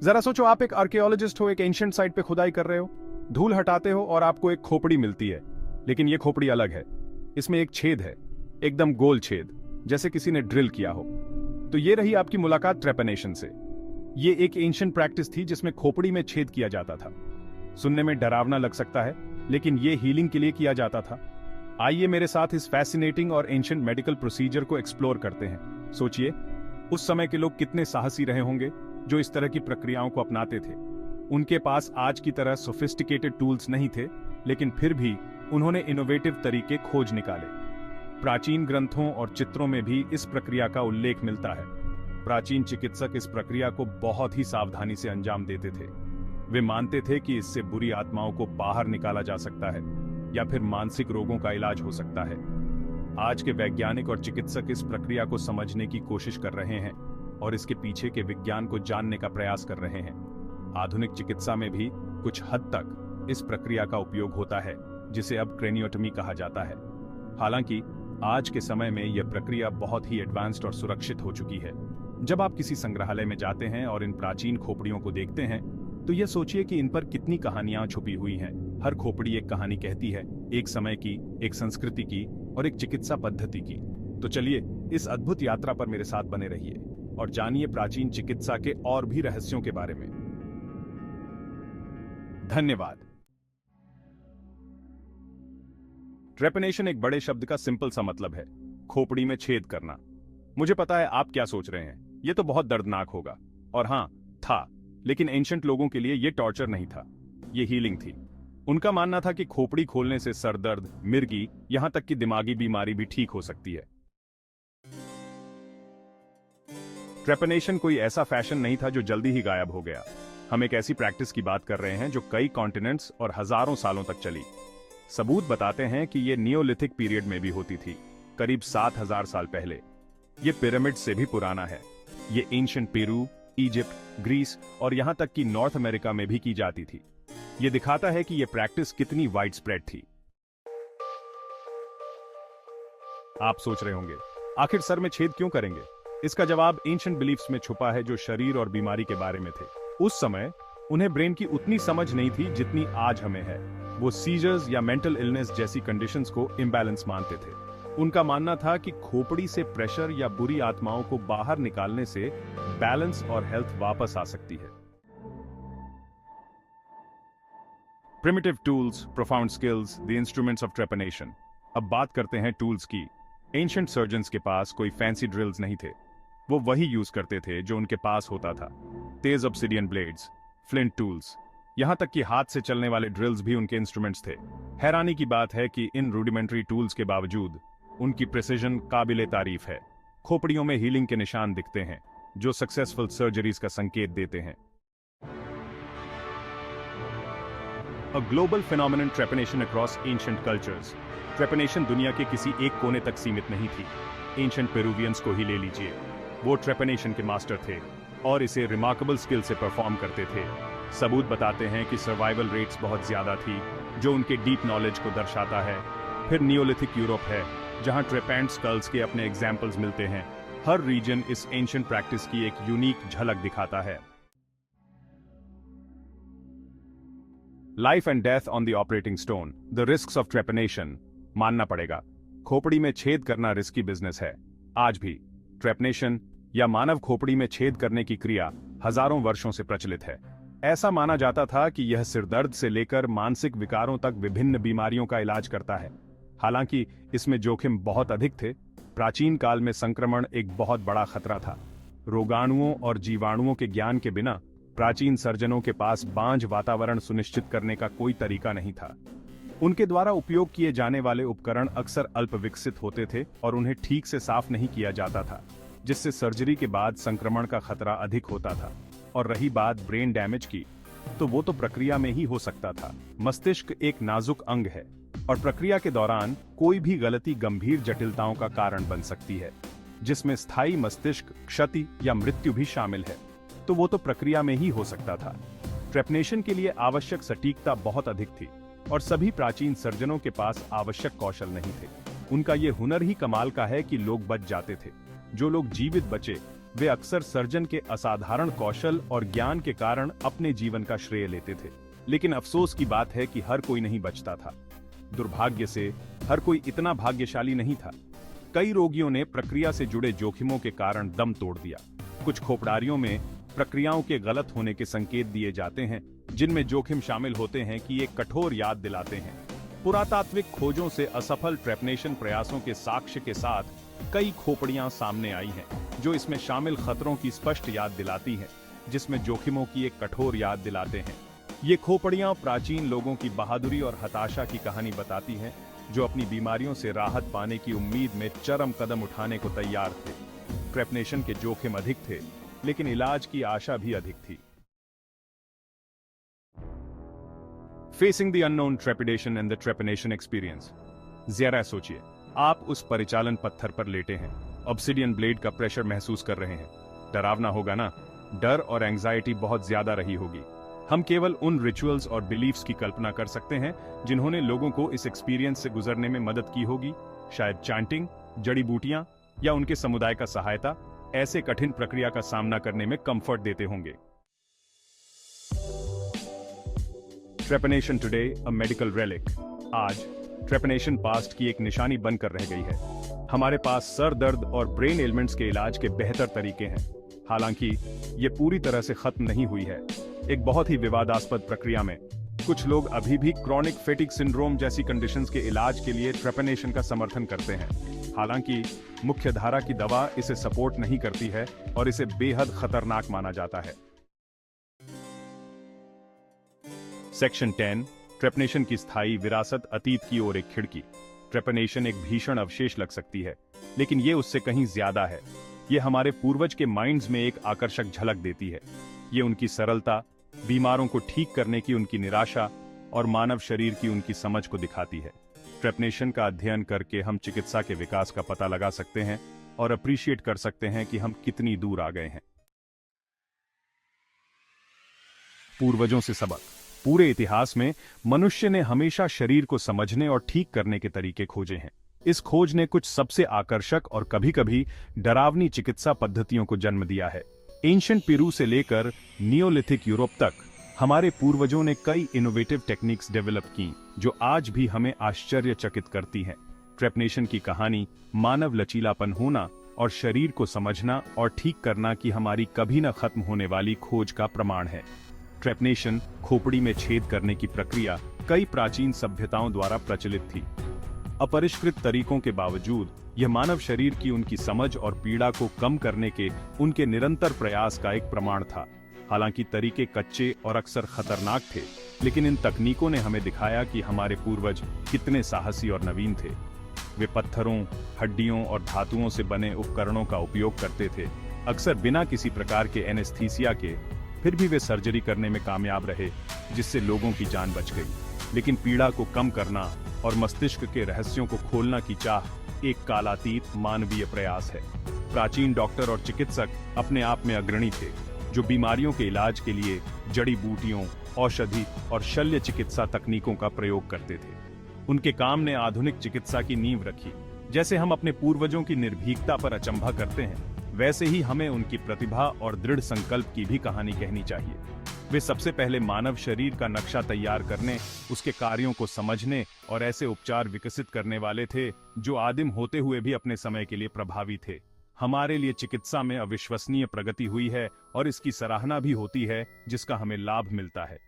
जरा सोचो, आप एक आर्कियोलॉजिस्ट हो, एक एंशिएंट साइट पे खुदाई कर रहे हो, धूल हटाते हो और आपको एक खोपड़ी मिलती है। लेकिन यह खोपड़ी अलग है। इसमें एक छेद है, एकदम गोल छेद, जैसे किसी ने ड्रिल किया हो। तो ये रही आपकी मुलाकात ट्रेपनेशन से। ये एक एंशिएंट प्रैक्टिस थी जिसमें खोपड़ी में छेद किया जाता था। सुनने में डरावना लग सकता है, लेकिन ये हीलिंग के लिए किया जाता था। आइए मेरे साथ इस फैसिनेटिंग और एंशिएंट मेडिकल प्रोसीजर को एक्सप्लोर करते हैं। सोचिए, उस समय के लोग कितने साहसी रहे होंगे जो इस तरह की प्रक्रियाओं को अपनाते थे। उनके पास आज की तरह सोफिस्टिकेटेड टूल्स नहीं थे, लेकिन फिर भी उन्होंने इनोवेटिव तरीके खोज निकाले। प्राचीन ग्रंथों और चित्रों में भी इस प्रक्रिया का उल्लेख मिलता है। प्राचीन चिकित्सक इस प्रक्रिया को बहुत ही सावधानी से अंजाम देते थे। वे मानते थे कि इससे बुरी आत्माओं को बाहर निकाला जा सकता है या फिर मानसिक रोगों का इलाज हो सकता है। आज के वैज्ञानिक और चिकित्सक इस प्रक्रिया को समझने की कोशिश कर रहे हैं और इसके पीछे के विज्ञान को जानने का प्रयास कर रहे हैं। आधुनिक चिकित्सा में भी कुछ हद तक इस प्रक्रिया का उपयोग होता है, जिसे अब क्रेनियोटमी कहा जाता है। हालांकि आज के समय में यह प्रक्रिया बहुत ही एडवांस्ड और सुरक्षित हो चुकी है। जब आप किसी संग्रहालय में जाते हैं और इन प्राचीन खोपड़ियों को देखते हैं, तो यह सोचिए कि इन पर कितनी कहानियां छुपी हुई हैं। हर खोपड़ी एक कहानी कहती है, एक समय की, एक संस्कृति की और एक चिकित्सा पद्धति की। तो चलिए इस अद्भुत यात्रा पर मेरे साथ बने रहिए और जानिए प्राचीन चिकित्सा के और भी रहस्यों के बारे में। धन्यवाद। ट्रेपनेशन एक बड़े शब्द का सिंपल सा मतलब है खोपड़ी में छेद करना। मुझे पता है आप क्या सोच रहे हैं, यह तो बहुत दर्दनाक होगा। और हां, था, लेकिन एंशिएंट लोगों के लिए यह टॉर्चर नहीं था, यह हीलिंग थी। उनका मानना था कि खोपड़ी खोलने से सर दर्द, मिर्गी, यहां तक कि दिमागी बीमारी भी ठीक हो सकती है। ट्रेपनेशन कोई ऐसा फैशन नहीं था जो जल्दी ही गायब हो गया। हम एक ऐसी प्रैक्टिस की बात कर रहे हैं जो कई कॉन्टिनेंट्स और हजारों सालों तक चली। सबूत बताते हैं कि यह नियोलिथिक पीरियड में भी होती थी, करीब 7000 साल पहले। यह पिरामिड से भी पुराना है। यह एंशिएंट पेरू, इजिप्ट, ग्रीस और यहां तक कि नॉर्थ अमेरिका में भी की जाती थी। यह दिखाता है कि यह प्रैक्टिस कितनी वाइड स्प्रेड थी। आप सोच रहे होंगे, आखिर सर में छेद क्यों करेंगे? इसका जवाब एंशिएंट बिलीफ्स में छुपा है, जो शरीर और बीमारी के बारे में थे। उस समय उन्हें ब्रेन की उतनी समझ नहीं थी जितनी आज हमें है। वो सीजर्स या मेंटल इलनेस जैसी कंडीशंस को इम्बैलेंस मानते थे। उनका मानना था कि खोपड़ी से प्रेशर या बुरी आत्माओं को बाहर निकालने से बैलेंस और हेल्थ वापस आ सकती है। Primitive tools, profound skills, the instruments of trepanation. अब बात करते हैं टूल्स की। एंशिएंट सर्जन्स के पास कोई फैंसी ड्रिल्स नहीं थे। वो वही यूज करते थे जो उनके पास होता था। तेज ऑब्सिडियन ब्लेड्स, फ्लिंट टूल्स, यहां तक कि हाथ से चलने वाले ड्रिल्स भी उनके इंस्ट्रूमेंट्स थे। हैरानी की बात है कि इन रूडिमेंट्री टूल्स के बावजूद उनकी प्रिसिजन काबिले तारीफ है। खोपड़ियों में हीलिंग के निशान दिखते हैं, जो सक्सेसफुल सर्जरीज का संकेत देते हैं। A global phenomenon, trepanation across ancient cultures. Trepanation दुनिया के किसी एक कोने तक सीमित नहीं थी। एंशिएंट पेरुवियंस को ही ले लीजिए, वो ट्रेपनेशन के मास्टर थे और इसे रिमार्केबल स्किल से परफॉर्म करते थे। सबूत बताते हैं कि सर्वाइवल रेट्स बहुत ज्यादा थी, जो उनके डीप नॉलेज को दर्शाता है। फिर नियोलिथिक यूरोप है, जहां ट्रेपेंट स्कल्स के अपने एग्जाम्पल्स मिलते हैं। हर रीजन इस एंशिएंट प्रैक्टिस की एक यूनिक झलक दिखाता है। Life and death on the operating stone, the risks of trepanation. मानना पड़ेगा, खोपड़ी में छेद करना रिस्की बिजनेस है। आज भी ट्रेपनेशन या मानव खोपड़ी में छेद करने की क्रिया हजारों वर्षों से प्रचलित है। ऐसा माना जाता था कि यह सिरदर्द से लेकर मानसिक विकारों तक विभिन्न बीमारियों का इलाज करता है। हालांकि इसमें जोखिम बहुत अधिक थे। प्राचीन काल में संक्रमण एक बहुत बड़ा खतरा था। रोगाणुओं और जीवाणुओं के ज्ञान के बिना प्राचीन सर्जनों के पास बांझ वातावरण सुनिश्चित करने का कोई तरीका नहीं था। उनके द्वारा उपयोग किए जाने वाले उपकरण अक्सर अल्प विकसित होते थे और उन्हें ठीक से साफ नहीं किया जाता था, जिससे सर्जरी के बाद संक्रमण का खतरा अधिक होता था। और रही बात ब्रेन डैमेज की, तो वो तो प्रक्रिया में ही हो सकता था। मस्तिष्क एक नाजुक अंग है और प्रक्रिया के दौरान कोई भी गलती गंभीर जटिलताओं का कारण बन सकती है, जिसमें स्थायी मस्तिष्क क्षति या मृत्यु भी शामिल है। तो वो तो प्रक्रिया में ही हो सकता था। ट्रेपनेशन के लिए आवश्यक सटीकता बहुत अधिक थी और सभी प्राचीन सर्जनों के पास आवश्यक कौशल नहीं थे। उनका ये हुनर ही कमाल का है कि लोग बच जाते थे। जो लोग जीवित बचे वे अक्सर सर्जन के असाधारण कौशल और ज्ञान के कारण अपने जीवन का श्रेय लेते थे। लेकिन अफसोस की बात है कि हर कोई नहीं बचता था। दुर्भाग्य से हर कोई इतना भाग्यशाली नहीं था। कई रोगियों ने प्रक्रिया से जुड़े जोखिमों के कारण दम तोड़ दिया। कुछ खोपड़ारियों में प्रक्रियाओं के गलत होने के संकेत दिए जाते हैं, जिनमें जोखिम शामिल होते हैं कि एक कठोर याद दिलाते हैं। पुरातात्विक खोजों से असफल ट्रेपनेशन प्रयासों के साक्ष्य के साथ कई खोपड़ियां सामने आई हैं, जो इसमें शामिल खतरों की स्पष्ट याद दिलाती हैं, जिसमें जोखिमों की एक कठोर याद दिलाते हैं। ये खोपड़ियां प्राचीन लोगों की बहादुरी और हताशा की कहानी बताती हैं, जो अपनी बीमारियों से राहत पाने की उम्मीद में चरम कदम उठाने को तैयार थे। ट्रेपनेशन के जोखिम अधिक थे, लेकिन इलाज की आशा भी अधिक थी। Facing the unknown trepidation and the trepanation experience. जरा सोचिए, आप उस परिचालन पत्थर पर लेटे हैं, ऑब्सिडियन ब्लेड का प्रेशर महसूस कर रहे हैं। डरावना होगा ना? डर और एंजाइटी बहुत ज्यादा रही होगी। हम केवल उन रिचुअल्स और बिलीफ्स की कल्पना कर सकते हैं जिन्होंने लोगों को इस एक्सपीरियंस से गुजरने में मदद की होगी। शायद चैंटिंग, जड़ी बूटियां या उनके समुदाय का सहायता ऐसे कठिन प्रक्रिया का सामना करने में कंफर्ट देते होंगे। Trepanation today a medical relic. आज ट्रेपनेशन पास्ट की एक निशानी बनकर रह गई है। हमारे पास सर दर्द और ब्रेन एलिमेंट्स के इलाज के बेहतर तरीके हैं। हालांकि ये पूरी तरह से खत्म नहीं हुई है। एक बहुत ही विवादास्पद प्रक्रिया में कुछ लोग अभी भी क्रॉनिक फैटिग सिंड्रोम जैसी कंडीशंस के इलाज के लिए ट्रेपनेशन का समर्थन करते हैं। हालांकि मुख्य धारा की दवा इसे सपोर्ट नहीं करती है और इसे बेहद खतरनाक माना जाता है। सेक्शन 10, ट्रेपनेशन की स्थायी विरासत, अतीत की ओर एक खिड़की। ट्रेपनेशन एक भीषण अवशेष लग सकती है, लेकिन ये उससे कहीं ज्यादा है। ये हमारे पूर्वज के माइंड्स में एक आकर्षक झलक देती है। ये उनकी सरलता, बीमारों को ठीक करने की उनकी निराशा और मानव शरीर की उनकी समझ को दिखाती है। ट्रेपनेशन का अध्ययन करके हम चिकित्सा के विकास का पता लगा सकते हैं और अप्रिशिएट कर सकते हैं कि हम कितनी दूर आ गए हैं। पूर्वजों से सबक। पूरे इतिहास में मनुष्य ने हमेशा शरीर को समझने और ठीक करने के तरीके खोजे हैं। इस खोज ने कुछ सबसे आकर्षक और कभी-कभी डरावनी चिकित्सा पद्धतियों को जन्म दिया है। एंशिएंट पेरू से लेकर नियोलिथिक यूरोप तक हमारे पूर्वजों ने कई इनोवेटिव टेक्निक्स डेवलप की, जो आज भी हमें आश्चर्यचकित करती हैं। ट्रेपनेशन की कहानी मानव लचीलापन होना और शरीर को समझना और ठीक करना की हमारी कभी न खत्म होने वाली खोज का प्रमाण है। ट्रेपनेशन, खोपड़ी में छेद करने की प्रक्रिया, कई प्राचीन सभ्यताओं द्वारा प्रचलित थी। अपरिष्कृत तरीकों के बावजूद यह मानव शरीर की उनकी समझ और पीड़ा को कम करने के उनके निरंतर प्रयास का एक प्रमाण था। हालांकि तरीके कच्चे और अक्सर खतरनाक थे, लेकिन इन तकनीकों ने हमें दिखाया कि हमारे पूर्वज कितने साहसी और नवीन थे। वे पत्थरों, हड्डियों और धातुओं से बने उपकरणों का उपयोग करते थे, अक्सर बिना किसी प्रकार के एनेस्थीसिया के। फिर भी वे सर्जरी करने में कामयाब रहे, जिससे लोगों की जान बच गई। लेकिन पीड़ा को कम करना और मस्तिष्क के रहस्यों को खोलना की चाह एक कालातीत मानवीय प्रयास है। प्राचीन डॉक्टर और चिकित्सक अपने आप में अग्रणी थे, जो बीमारियों के इलाज के लिए जड़ी बूटियों, औषधि और शल्य चिकित्सा तकनीकों का प्रयोग करते थे। उनके काम ने आधुनिक चिकित्सा की नींव रखी। जैसे हम अपने पूर्वजों की निर्भीकता पर अचंभा करते हैं, वैसे ही हमें उनकी प्रतिभा और दृढ़ संकल्प की भी कहानी कहनी चाहिए। वे सबसे पहले मानव शरीर का नक्शा तैयार करने, उसके कार्यों को समझने और ऐसे उपचार विकसित करने वाले थे जो आदिम होते हुए भी अपने समय के लिए प्रभावी थे। हमारे लिए चिकित्सा में अविश्वसनीय प्रगति हुई है और इसकी सराहना भी होती है, जिसका हमें लाभ मिलता है।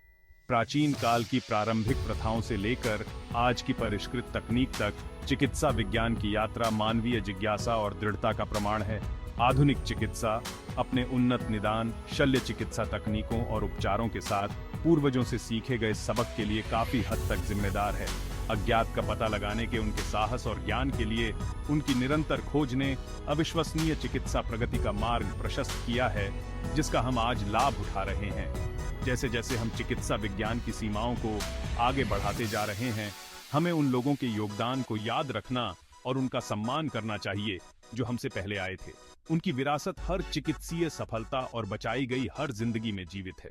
प्राचीन काल की प्रारंभिक प्रथाओं से लेकर आज की परिष्कृत तकनीक तक चिकित्सा विज्ञान की यात्रा मानवीय जिज्ञासा और दृढ़ता का प्रमाण है। आधुनिक चिकित्सा अपने उन्नत निदान, शल्य चिकित्सा तकनीकों और उपचारों के साथ पूर्वजों से सीखे गए सबक के लिए काफी हद तक जिम्मेदार है। अज्ञात का पता लगाने के उनके साहस और ज्ञान के लिए उनकी निरंतर खोज ने अविश्वसनीय चिकित्सा प्रगति का मार्ग प्रशस्त किया है, जिसका हम आज लाभ उठा रहे हैं। जैसे जैसे हम चिकित्सा विज्ञान की सीमाओं को आगे बढ़ाते जा रहे हैं, हमें उन लोगों के योगदान को याद रखना और उनका सम्मान करना चाहिए जो हमसे पहले आए थे। उनकी विरासत हर चिकित्सीय सफलता और बचाई गई हर जिंदगी में जीवित है।